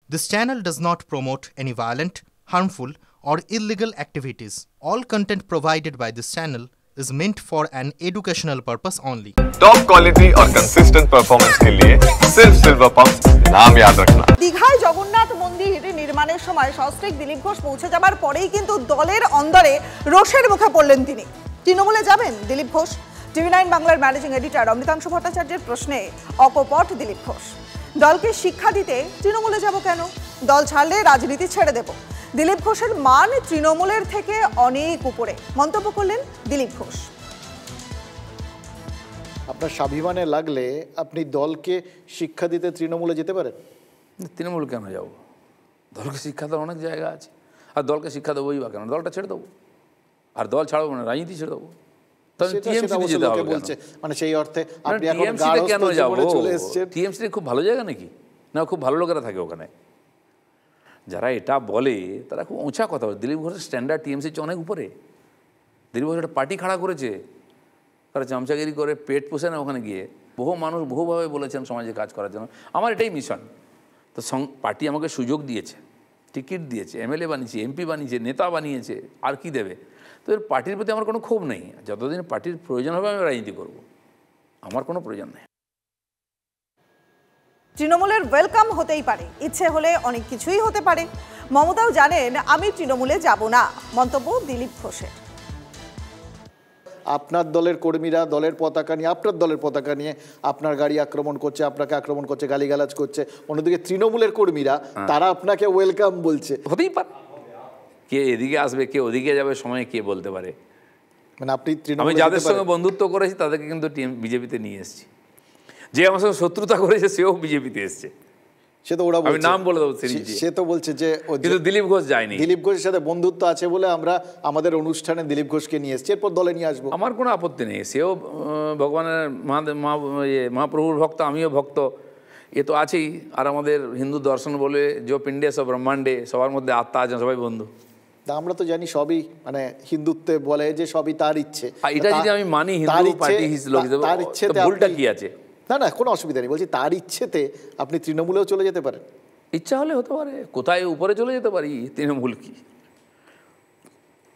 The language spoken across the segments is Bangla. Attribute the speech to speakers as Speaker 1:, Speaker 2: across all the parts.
Speaker 1: This channel does not promote any violent, harmful, or illegal activities. All content provided by this channel is meant for an educational purpose only.
Speaker 2: Top quality और कंसिस्टेंट परफॉर्मेंस के लिए सिर्फ सिल्वर पंप नाम याद रखना।
Speaker 3: দীঘায় জগন্নাথ মন্দির নির্মাণের সময় সস্ত্রীক দিলীপ ঘোষ পৌঁছে যাবার পরেই কিন্তু দলের অন্দরে রোষের মুখে পড়লেন তিনি। তৃণমূলে যাবেন দিলীপ ঘোষ? টিভি9 বাংলার ম্যানেজিং এডিটর অমৃতাংশু ভট্টাচার্যের প্রশ্নে অকপট দিলীপ ঘোষ। দলকে শিক্ষা দিতে তৃণমূলে যাব কেন? দল ছাড়লে রাজনীতি ছেড়ে দেব। দিলীপ ঘোষের মান তৃণমূলের থেকে অনেক উপরে মন্তব্য করলেন দিলীপ ঘোষ।
Speaker 4: আপনার স্বাভিমানে লাগলে আপনি দলকে শিক্ষা দিতে তৃণমূলে যেতে পারেন?
Speaker 5: তৃণমূল কেন যাবো? দলকে শিক্ষা দেওয়ার অনেক জায়গা আছে। আর দলকে শিক্ষা দেবোই বা কেন? দলটা ছেড়ে দেবো। আর দল ছাড়বো না, রাজনীতি ছেড়ে দেবো।
Speaker 4: মানে সেই অর্থে
Speaker 5: কেন যাবো? টিএমসি খুব ভালো জায়গা নাকি? না, খুব ভালো লোকেরা থাকে ওখানে। যারা এটা বলে তারা খুব উঁচা কথা বলে। দিলীপ ঘোষের স্ট্যান্ডার্ড টিএমসির চেয়ে অনেক উপরে। দিলীপ ঘোষ একটা পার্টি খাড়া করেছে, তারা চামচাগিরি করে পেট পোষে না ওখানে গিয়ে। বহু মানুষ বহুভাবে বলেছেন সমাজে কাজ করার জন্য। আমার এটাই মিশন। তো পার্টি আমাকে সুযোগ দিয়েছে, টিকিট দিয়েছে, এমএলএ বানিয়েছে, এমপি বানিয়েছে, নেতা বানিয়েছে, আর কি দেবে? তো এর পার্টির প্রতি আমার কোনো ক্ষোভ নেই। যতদিন পার্টির প্রয়োজন হবে আমি রাজনীতি করব, আমার কোনো প্রয়োজন নেই।
Speaker 3: তৃণমূলের ওয়েলকাম হতেই পারে, ইচ্ছে হলে অনেক কিছুই হতে পারে। মমতাও জানেন আমি তৃণমূলে যাব না, মন্তব্য দিলীপ ঘোষের।
Speaker 4: আপনার দলের কর্মীরা দলের পতাকা নিয়ে, আপনার দলের পতাকা নিয়ে আপনার গাড়ি আক্রমণ করছে, আপনাকে আক্রমণ করছে, গালিগালাজ করছে। অন্যদিকে তৃণমূলের কর্মীরা তারা আপনাকে ওয়েলকাম বলছে।
Speaker 5: হতেই পারে, কে এদিকে আসবে কে ওদিকে যাবে সময় কে বলতে পারে।
Speaker 4: মানে আপনি
Speaker 5: আমি যাদের সঙ্গে বন্ধুত্ব করেছি তাদেরকে কিন্তু বিজেপিতে নিয়ে এসেছি। যে আমার সঙ্গে শত্রুতা করেছে সেও বিজেপিতে এসছে।
Speaker 4: সে তো ওরা
Speaker 5: আমি নাম বলে দেবো,
Speaker 4: সে তো বলছে যে
Speaker 5: কিন্তু দিলীপ ঘোষ যায়নি।
Speaker 4: দিলীপ ঘোষের সাথে বন্ধুত্ব আছে বলে আমরা আমাদের অনুষ্ঠানে দিলীপ ঘোষকে নিয়ে এসেছি, এরপর দলে নিয়ে আসবো।
Speaker 5: আমার কোনো আপত্তি নেই। সেও ভগবানের মহাপ্রভুর ভক্ত, আমিও ভক্ত, এ তো আছেই। আর আমাদের হিন্দু দর্শন বলে যে পিণ্ডে সব ব্রহ্মাণ্ডে, সবার মধ্যে আত্মা আছেন, সবাই বন্ধু।
Speaker 4: আমরা তো জানি সবই মানে হিন্দুত্বে বলে যে সবই তার ইচ্ছে।
Speaker 5: এটা যদি আমি মানি হিন্দু পার্টি তার ইচ্ছেতে ভুলটা কি আছে?
Speaker 4: না না, কোনো অসুবিধা নেই। বলছি তার ইচ্ছেতে আপনি তৃণমূলেও চলে যেতে পারেন।
Speaker 5: ইচ্ছা হলে হতে পারে, কোথায় উপরে চলে যেতে পারি, তৃণমূল কি।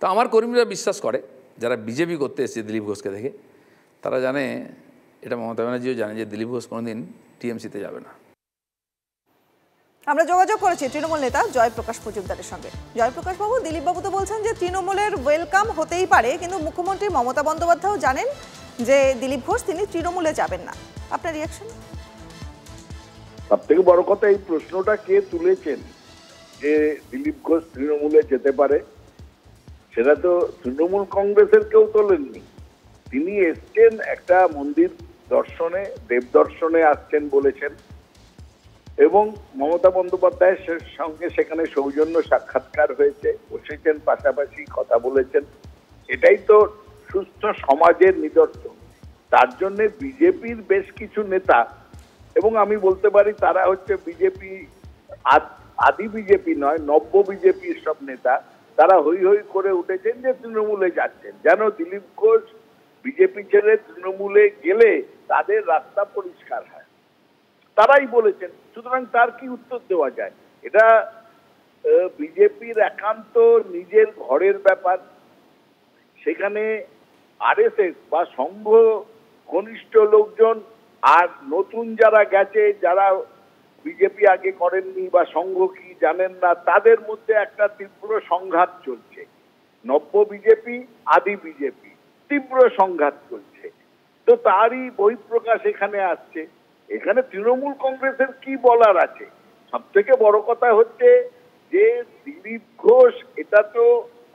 Speaker 5: তা আমার কর্মীরা বিশ্বাস করে, যারা বিজেপি করতে এসেছে দিলীপ ঘোষকে দেখে, তারা জানে, এটা মমতা ব্যানার্জিও জানে যে দিলীপ ঘোষ কোনোদিন টিএমসিতে যাবে না।
Speaker 3: আমরা যোগাযোগ করেছি তৃণমূল নেতা জয়প্রকাশ মজুমদারের সঙ্গে। জয়প্রকাশ বাবু, দিলীপ বাবু তো বলছেন যে তৃণমূলের ওয়েলকাম হতেই পারে, কিন্তু মুখ্যমন্ত্রী মমতা বন্দ্যোপাধ্যায়ও জানেন যে দিলীপ ঘোষ তিনি তৃণমূলে যাবেন না। আপনার রিয়াকশন?
Speaker 6: সব থেকে বড় কথা, এই প্রশ্নটা কে তুলেছেন যে দিলীপ ঘোষ তৃণমূলে যেতে পারে, সেটা তো তৃণমূল কংগ্রেসের কেউ তোলেননি। তিনি এসছেন একটা মন্দির দর্শনে, দেব দর্শনে আসছেন বলেছেন, এবং মমতা বন্দ্যোপাধ্যায়ের সঙ্গে সেখানে সৌজন্য সাক্ষাৎকার হয়েছে, বসেছেন পাশাপাশি কথা বলেছেন। এটাই তো সুস্থ সমাজের নিদর্শন। তার জন্য বিজেপির বেশ কিছু নেতা, এবং আমি বলতে পারি তারা হচ্ছে বিজেপি, আদি বিজেপি নয়, নব্য বিজেপির সব নেতা, তারা হই হই করে উঠেছেন যে তৃণমূলে যাচ্ছেন, যেন দিলীপ ঘোষ বিজেপি ছেড়ে তৃণমূলে গেলে তাদের রাস্তা পরিষ্কার হয়। তারাই বলেছেন, সুতরাং তার কি উত্তর দেওয়া যায়? এটা বিজেপির একান্ত নিজের ঘরের ব্যাপার। সেখানে আরএসএস বা সংঘ ঘনিষ্ঠ লোকজন আর নতুন যারা গেছে, যারা বিজেপি আগে করেননি বা সংঘ কি জানেন না, তাদের মধ্যে একটা তীব্র সংঘাত চলছে। নব্য বিজেপি, আদি বিজেপি, তীব্র সংঘাত চলছে। তো তারই বহিঃপ্রকাশ এখানে আসছে। এখানে তৃণমূল কংগ্রেসের কি বলার আছে? সব থেকে বড় কথা হচ্ছে যে দিলীপ ঘোষ, এটা তো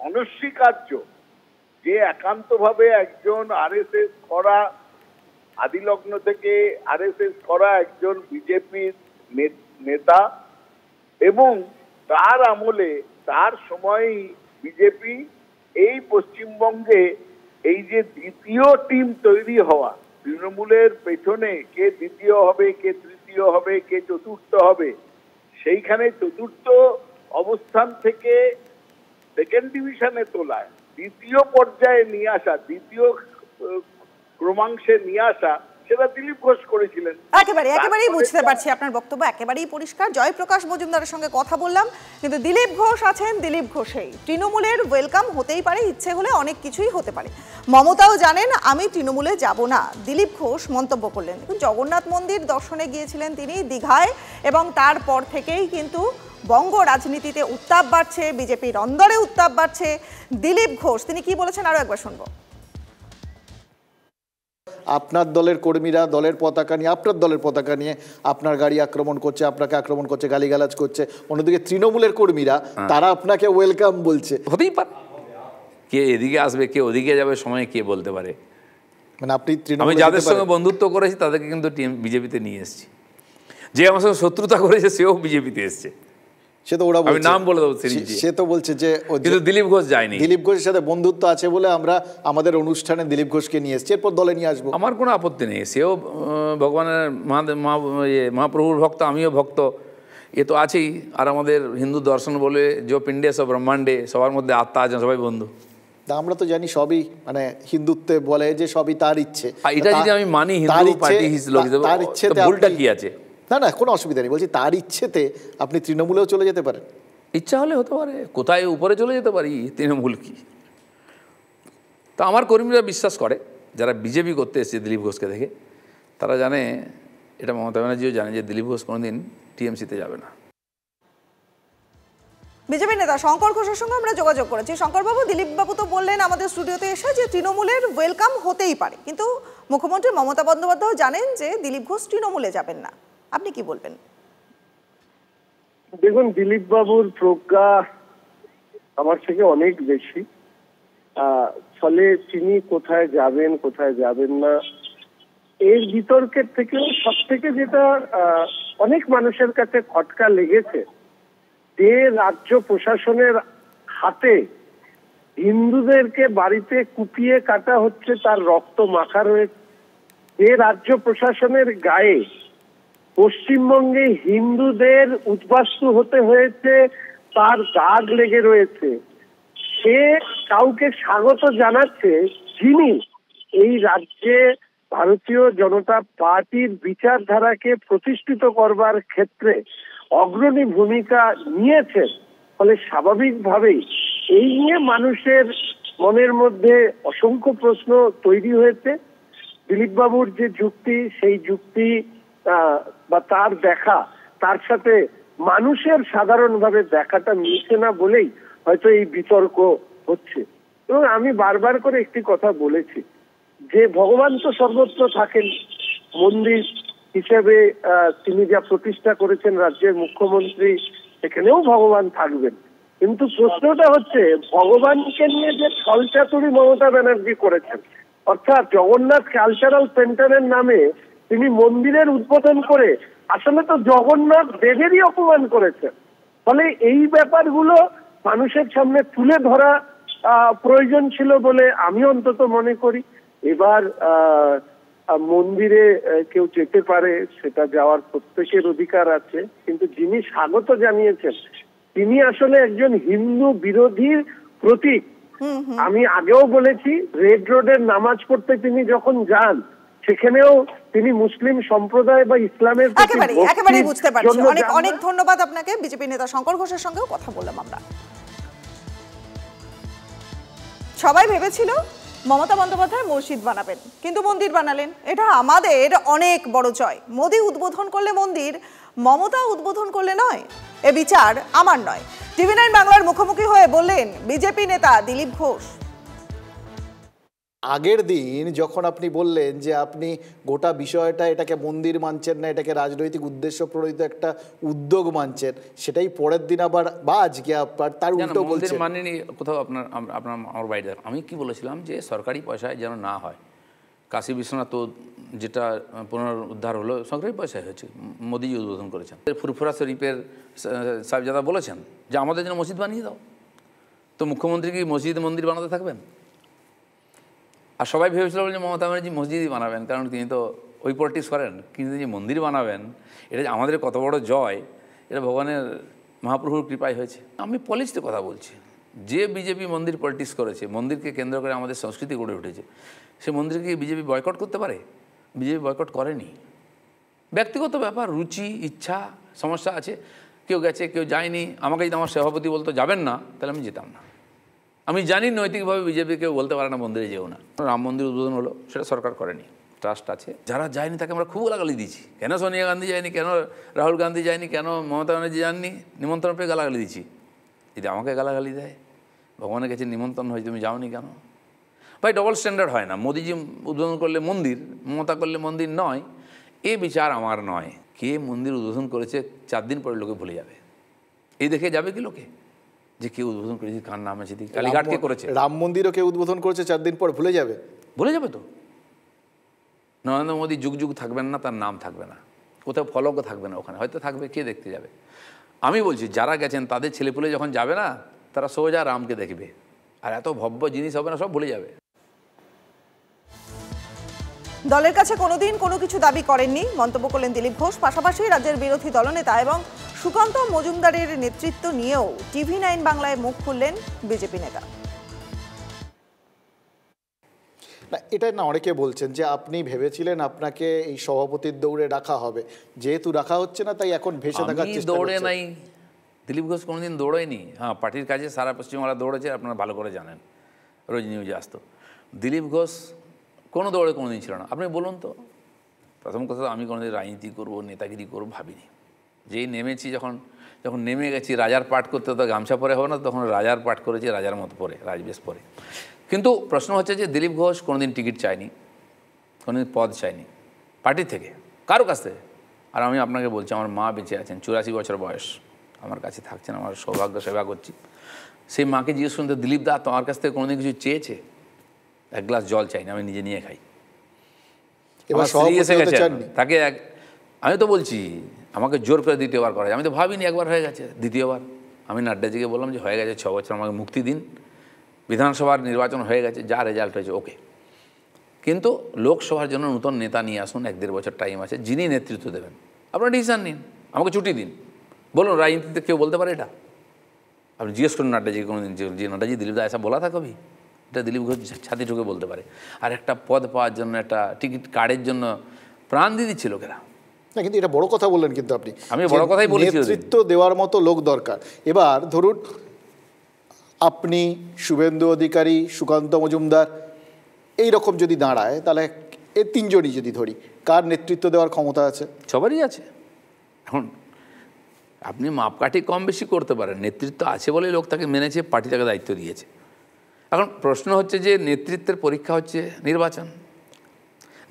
Speaker 6: অনস্বীকার্য যে একান্তভাবে একজন আরএসএস করা, আদিলগ্ন থেকে আরএসএস করা একজন বিজেপির নেতা, এবং তার আমলে, তার সময়ই বিজেপি এই পশ্চিমবঙ্গে এই যে দ্বিতীয় টিম তৈরি হওয়া, তৃণমূলের পেছনে কে দ্বিতীয় হবে, কে তৃতীয় হবে, কে চতুর্থ হবে, সেইখানে চতুর্থ অবস্থান থেকে সেকেন্ড ডিভিশনে তোলায়, দ্বিতীয় পর্যায়ে নিয়ে আসা, দ্বিতীয় ক্রমাংশে নিয়ে আসা, সেটা দিলীপ ঘোষ করেছিলেন।
Speaker 3: একেবারেই বুঝতে পারছি আপনার বক্তব্য, একেবারেই পরিষ্কার। জয়প্রকাশ মজুমদারের সঙ্গে কথা বললাম, কিন্তু দিলীপ ঘোষ আছেন দিলীপ ঘোষেই। তৃণমূলের ওয়েলকাম হতেই পারে, ইচ্ছে হলে অনেক কিছুই হতে পারে। মমতাও জানেন আমি তৃণমূলে যাব না, দিলীপ ঘোষ মন্তব্য করলেন। জগন্নাথ মন্দির দর্শনে গিয়েছিলেন তিনি দীঘায়, এবং তারপর থেকেই কিন্তু বঙ্গ রাজনীতিতে উত্তাপ বাড়ছে, বিজেপির অন্দরে উত্তাপ বাড়ছে। দিলীপ ঘোষ তিনি কি বলেছেন আরো একবার শুনবো।
Speaker 4: আপনার দলের কর্মীরা দলের পতাকা নিয়ে, আপনার দলের পতাকা নিয়ে আপনার গাড়ি আক্রমণ করছে, আপনাকে আক্রমণ করছে, গালিগালাজ করছে। অন্যদিকে তৃণমূলের কর্মীরা তারা আপনাকে ওয়েলকাম বলছে।
Speaker 5: হতেই পারে, কে এদিকে আসবে কে ওদিকে যাবে সময় কে বলতে পারে।
Speaker 4: মানে আপনি
Speaker 5: আমি যাদের সঙ্গে বন্ধুত্ব করেছি তাদেরকে কিন্তু বিজেপিতে নিয়ে এসেছি, যে আমার সঙ্গে শত্রুতা করেছে সেও বিজেপিতে এসছে।
Speaker 4: সে তো ওরা
Speaker 5: আমি নাম বলে দেবো,
Speaker 4: সে তো বলছে যে
Speaker 5: কিন্তু দিলীপ ঘোষ যায়নি।
Speaker 4: দিলীপ ঘোষের সাথে বন্ধুত্ব আছে বলে আমরা আমাদের অনুষ্ঠানে দিলীপ ঘোষকে নিয়ে এসেছি, এরপর দলে নিয়ে আসবো।
Speaker 5: আমার কোনো আপত্তি নেই, সেও ভগবানের মহাপ্রভুর ভক্ত, আমিও ভক্ত, এ তো আছেই। আর আমাদের হিন্দু দর্শন বলে যে পিণ্ডে সব ব্রহ্মাণ্ডে, সবার মধ্যে আত্মা আছে, সবাই বন্ধু।
Speaker 4: আমরা তো জানি সবই মানে হিন্দুত্বে বলে যে সবই তার ইচ্ছে।
Speaker 5: এটা যদি আমি মানি হিন্দু পার্টি হিসেবে, তার ইচ্ছেতে ভুলটা কি আছে?
Speaker 4: না না, কোনো অসুবিধা নেই, বলছি তার ইচ্ছেতে আপনি তৃণমূলেও চলে যেতে পারেন।
Speaker 5: ইচ্ছা হলে হতে পারে, কোথায় উপরে চলে যেতে পারি, তৃণমূল কি। তো আমার কর্মীরা বিশ্বাস করে, যারা বিজেপি করতে এসেছে দিলীপ ঘোষকে দেখে, তারা জানে, এটা মমতা ব্যানার্জিও জানে যে দিলীপ ঘোষ কোনোদিন টিএমসিতে যাবে না।
Speaker 3: বিজেপি নেতা শঙ্কর ঘোষের সঙ্গে আমরা যোগাযোগ করেছি। শঙ্করবাবু, দিলীপবাবু তো বললেন আমাদের স্টুডিওতে এসে যে তৃণমূলের ওয়েলকাম হতেই পারে, কিন্তু মুখ্যমন্ত্রী মমতা বন্দ্যোপাধ্যায় জানেন যে দিলীপ ঘোষ তৃণমূলে যাবেন না। আপনি কি বলবেন?
Speaker 7: দেখুন, দিলীপ বাবুর প্রজ্ঞা আমার থেকে অনেক বেশি, ফলে তিনি কোথায় যাবেন কোথায় যাবেন না এর বিতর্কের থেকেও সব থেকে যেটা অনেক মানুষের কাছে খটকা লেগেছে, যে রাজ্য প্রশাসনের হাতে হিন্দুদেরকে বাড়িতে কুপিয়ে কাটা হচ্ছে, তার রক্ত মাখা রয়েছে, যে রাজ্য প্রশাসনের গায়ে পশ্চিমবঙ্গে হিন্দুদের উদ্বাস্তু হতে হয়েছে, তার দাগ লেগে রয়েছে, সে কাউকে স্বাগত জানাচ্ছে যিনি এই রাজ্যে ভারতীয় জনতা পার্টির বিচারধারাকে প্রতিষ্ঠিত করবার ক্ষেত্রে অগ্রণী ভূমিকা নিয়েছেন। ফলে স্বাভাবিকভাবেই এই নিয়ে মানুষের মনের মধ্যে অসংখ্য প্রশ্ন তৈরি হয়েছে। দিলীপ বাবুর যে যুক্তি, সেই যুক্তি বা তার দেখা, তার সাথে মানুষের সাধারণভাবে দেখাটা মিলছে না বলেই হয়তো এই বিতর্ক হচ্ছে। এবং আমি বারবার করে একটি কথা বলেছি যে ভগবান তো সর্বত্র থাকেন, মন্দির হিসেবে তিনি যা প্রতিষ্ঠা করেছেন রাজ্যের মুখ্যমন্ত্রী, সেখানেও ভগবান থাকবেন। কিন্তু প্রশ্নটা হচ্ছে ভগবানকে নিয়ে যে ছলচাতুরি মমতা ব্যানার্জি করেছেন, অর্থাৎ জগন্নাথ কালচারাল সেন্টারের নামে তিনি মন্দিরের উদ্বোধন করে আসলে তো জগন্নাথ দেবেরই অপমান করেছেন। ফলে এই ব্যাপারগুলো মানুষের সামনে তুলে ধরা প্রয়োজন ছিল বলে আমি অন্তত মনে করি। এবার মন্দিরে কেউ যেতে পারে, সেটা যাওয়ার প্রত্যেকের অধিকার আছে, কিন্তু যিনি স্বাগত জানিয়েছেন তিনি আসলে একজন হিন্দু বিরোধীর প্রতীক। আমি আগেও বলেছি, রেড রোডের নামাজ পড়তে তিনি যখন যান, সেখানেও তিনি মুসলিম সম্প্রদায় বা ইসলামের
Speaker 3: একেবারে বুঝতে পারছি। অনেক অনেক ধন্যবাদ আপনাকে। বিজেপি নেতা শঙ্কর ঘোষের সঙ্গেও কথা বললাম আমরা। সবাই ভেবেছিল মমতা বন্দ্যোপাধ্যায় মসজিদ বানাবেন, কিন্তু মন্দির বানালেন। এটা আমাদের অনেক বড় জয়। মোদি উদ্বোধন করলে মন্দির, মমতা উদ্বোধন করলে নয়। এ বিচার আমার নয়। টিভি9 বাংলার মুখোমুখি হয়ে বললেন বিজেপি নেতা দিলীপ ঘোষ।
Speaker 4: আগের দিন যখন আপনি বললেন যে আপনি গোটা বিষয়টা এটাকে মন্দির মানছেন না, এটাকে রাজনৈতিক উদ্দেশ্য প্রণোদিত একটা উদ্যোগ মানছেন, সেটাই পরের দিন আবার বা আজকে আবার তার উল্টো বলছেন।
Speaker 5: মানেনি কোথাও আপনার আমার বাইরে আমি কি বলেছিলাম যে সরকারি পয়সায় যেন না হয়। কাশী বিশ্বনাথ তো যেটা পুনরুদ্ধার হলো সরকারি পয়সায় হয়েছে, মোদিজি উদ্বোধন করেছেন। ফুরফুরা শরীফের সাহেবজাদা বলেছেন যে আমাদের জন্য মসজিদ বানিয়ে দাও। তো মুখ্যমন্ত্রী কি মসজিদ মন্দির বানাতে থাকবেন? আর সবাই ভেবেছিল যে মমতা ব্যানার্জি মসজিদই বানাবেন, কারণ তিনি তো ওই পলিটিক্স করেন। কিন্তু যে মন্দির বানাবেন, এটা আমাদের কত বড় জয়, এটা ভগবানের মহাপ্রভুর কৃপায় হয়েছে। আমি পলিটিক্সের কথা বলছি। যে বিজেপি মন্দির পলিটিক্স করেছে, মন্দিরকে কেন্দ্র করে আমাদের সংস্কৃতি গড়ে উঠেছে, সে মন্দিরকে বিজেপি বয়কট করতে পারে? বিজেপি বয়কট করেনি। ব্যক্তিগত ব্যাপার, রুচি, ইচ্ছা, সমস্যা আছে, কেউ গেছে কেউ যায়নি। আমাকে যদি আমার সভাপতি বলতো যাবেন না, তাহলে আমি যেতাম না। আমি জানি নৈতিকভাবে বিজেপি কেউ বলতে পারে না মন্দিরে যেও না। রাম মন্দির উদ্বোধন হলো, সেটা সরকার করেনি, ট্রাস্ট আছে। যারা যায়নি তাকে আমরা খুব গালাগালি দিয়েছি। কেন সোনিয়া গান্ধী যায়নি, কেন রাহুল গান্ধী যায়নি, কেন মমতা ব্যানার্জি যাননি, নিমন্ত্রণ পেয়ে গালাগালি দিচ্ছি। যদি আমাকে গালাগালি দেয়, ভগবানের কাছে নিমন্ত্রণ হয়, তুমি যাওনি কেন? ভাই ডবল স্ট্যান্ডার্ড হয় না। মোদিজি উদ্বোধন করলে মন্দির, মমতা করলে মন্দির নয়, এ বিচার আমার নয়। কে মন্দির উদ্বোধন করেছে 4 দিন পরে লোকে ভুলে যাবে। এই দেখে যাবে কি লোকে যে কে উদ্বোধন করেছে, কার নাম আছে, কালীঘাট কে করেছে?
Speaker 4: রাম মন্দিরও কে উদ্বোধন করেছে 4 দিন পর ভুলে যাবে?
Speaker 5: ভুলে যাবে তো। নরেন্দ্র মোদী যুগ যুগ থাকবেন না, তার নাম থাকবে না, কোথাও ফলকও থাকবে না, ওখানে হয়তো থাকবে, কে দেখতে যাবে? আমি বলছি যারা গেছেন তাদের ছেলেপুলে যখন যাবে না, তারা সোজা রামকে দেখবে, আর এত ভব্য জিনিস হবে না, সব ভুলে যাবে।
Speaker 3: দলের কাছে কোনোদিন কোনো কিছু দাবি করেননি মন্তব্য করলেন দিলীপ ঘোষ। পাশাপাশি রাজ্যের বিরোধী দলনেতা এবং সুকান্ত মজুমদারের নেতৃত্ব নিয়েও TV9 বাংলায় মুখ খুললেন বিজেপি নেতা।
Speaker 4: না, এটা না অনেকে বলছেন যে আপনি ভেবেছিলেন আপনাকে এই সভাপতির দৌড়ে রাখা হবে, যেহেতু রাখা হচ্ছে না তাই এখন ভেসে থাকার চেষ্টা
Speaker 5: দৌড়ে
Speaker 4: করছেন।
Speaker 5: নাই, দিলীপ ঘোষ কোনোদিন দৌড়ায়নি। হ্যাঁ, পার্টির কাজে সারা পশ্চিমবাংলা দৌড়েছে, আপনারা ভালো করে জানেন, রোজ নিউজে আসতো। দিলীপ ঘোষ কোনো দৌড়ে কোনোদিন ছিল না। আপনি বলুন তো, প্রথম কথা আমি কোনোদিন রাজনীতি করবো, নেতাগিরি করবো ভাবিনি। যেই নেমেছি, যখন নেমে গেছি, রাজার পাঠ করতে তো গামছা পরে হবে না, তখন রাজার পাঠ করেছি, রাজার মতো পরে, রাজবেশ পরে। কিন্তু প্রশ্ন হচ্ছে যে দিলীপ ঘোষ কোনোদিন টিকিট চায়নি, কোনোদিন পদ চায়নি পার্টি থেকে, কারো কাছ থেকে। আর আমি আপনাকে বলছি, আমার মা বেঁচে আছেন, 84 বছর বয়স, আমার কাছে থাকছেন, আমার সৌভাগ্য, সেবা করছি। সেই মাকে জিজ্ঞেস করুন তো, দিলীপ দা তোমার কাছ থেকে কোনোদিন কিছু চেয়েছে? 1 গ্লাস জল চাইনি, আমি নিজে নিয়ে খাই। এবার এসে গেছে তাকে, আমি তো বলছি আমাকে জোর করে দ্বিতীয়বার করা যায়। আমি তো ভাবিনি একবার হয়ে গেছে, দ্বিতীয়বার। আমি নাড্ডাজিকে বললাম যে হয়ে গেছে 6 বছর, আমাকে মুক্তি দিন, বিধানসভার নির্বাচন হয়ে গেছে, যা রেজাল্ট হয়েছে ওকে, কিন্তু লোকসভার জন্য নতুন নেতা নিয়ে আসুন, 1-1.5 বছর টাইম আছে, যিনি নেতৃত্ব দেবেন আপনারা ডিসিশন নিন, আমাকে ছুটি দিন। বলুন রাজনীতিতে কেউ বলতে পারে এটা? আপনি জিজ্ঞেস করুন নাড্ডাজিকে কোনোদিন, যে নাড্ডাজি দিলীপ দা এসা বলা था কবি? এটা দিলীপ ঘোষ ছাতি ঢুকে বলতে পারে। আর একটা পদ পাওয়ার জন্য, একটা টিকিট কার্ডের জন্য প্রাণ দিয়ে দিচ্ছে লোকেরা।
Speaker 4: না, কিন্তু এটা বড় কথা বললেন, কিন্তু আপনি,
Speaker 5: আমি বড় কথাই বলেছি,
Speaker 4: নেতৃত্ব দেওয়ার মতো লোক দরকার। এবার ধরুন আপনি, শুভেন্দু অধিকারী, সুকান্ত মজুমদার, এই রকম যদি দাঁড়ায়, তাহলে এই 3 জনই যদি ধরি, কার নেতৃত্ব দেওয়ার ক্ষমতা আছে?
Speaker 5: সবারই আছে। এখন আপনি মাপকাঠি কম বেশি করতে পারেন, নেতৃত্ব আছে বলেই লোক তাকে মেনেছে, পার্টি তাকে দায়িত্ব দিয়েছে। এখন প্রশ্ন হচ্ছে যে নেতৃত্বের পরীক্ষা হচ্ছে নির্বাচন,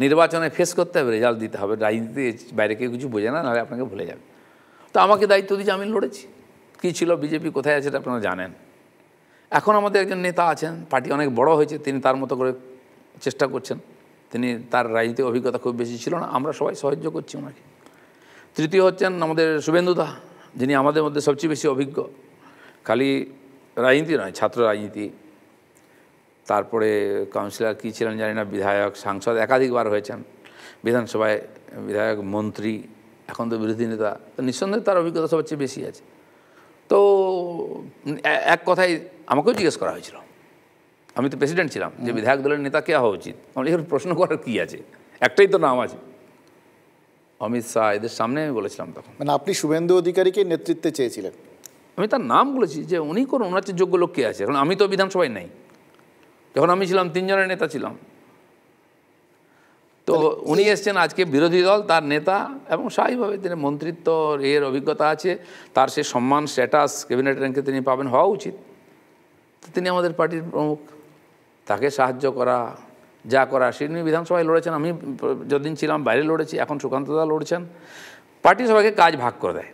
Speaker 5: নির্বাচনে ফেস করতে হবে, রেজাল্ট দিতে হবে। রাজনীতিতে বাইরে কেউ কিছু বোঝে না, নাহলে আপনাকে ভুলে যাবে। তো আমাকে দায়িত্ব দিয়েছে, আমি লড়েছি। কী ছিল, বিজেপি কোথায় আছে এটা আপনারা জানেন। এখন আমাদের একজন নেতা আছেন, পার্টি অনেক বড় হয়েছে, তিনি তার মতো করে চেষ্টা করছেন, তিনি, তার রাজনীতিক অভিজ্ঞতা খুব বেশি ছিল না, আমরা সবাই সাহায্য করছি ওনাকে। তৃতীয় হচ্ছেন আমাদের শুভেন্দুদা, যিনি আমাদের মধ্যে সবচেয়ে বেশি অভিজ্ঞ, খালি রাজনীতি নয়, ছাত্র রাজনীতি, তারপরে কাউন্সিলর কী ছিলেন জানি না, বিধায়ক, সাংসদ একাধিকবার হয়েছেন, বিধানসভায় বিধায়ক, মন্ত্রী, এখন তো বিরোধী নেতা, তো নিঃসন্দেহে তার অভিজ্ঞতা সবচেয়ে বেশি আছে। তো এক কথায় আমাকেও জিজ্ঞেস করা হয়েছিল, আমি তো প্রেসিডেন্ট ছিলাম, যে বিধায়ক দলের নেতা কে হওয়া উচিত। আমার এখানে প্রশ্ন করার কী আছে, একটাই তো নাম আছে, অমিত শাহ, এদের সামনে আমি বলেছিলাম তখন।
Speaker 4: মানে আপনি শুভেন্দু অধিকারীকে নেতৃত্বে চেয়েছিলেন?
Speaker 5: আমি তার নাম বলেছি যে উনি করুন, ওনার চেয়ে যোগ্য লোক কে আছে। এখন আমি তো বিধানসভায় নাই, যখন আমি ছিলাম 3 জনের নেতা ছিলাম, তো উনি এসছেন আজকে বিরোধী দল, তার নেতা, এবং স্বাভাবিকভাবে তিনি মন্ত্রিত্ব এর অভিজ্ঞতা আছে, তার সে সম্মান, স্ট্যাটাস, ক্যাবিনেট র্যাঙ্কে তিনি পাবেন, হওয়া উচিত। তো তিনি আমাদের পার্টির প্রমুখ, তাকে সাহায্য করা, যা করা, তিনি বিধানসভায় লড়েছেন, আমি যতদিন ছিলাম বাইরে লড়েছি, এখন সুকান্তদা লড়ছেন। পার্টি সবাইকে কাজ ভাগ করে দেয়।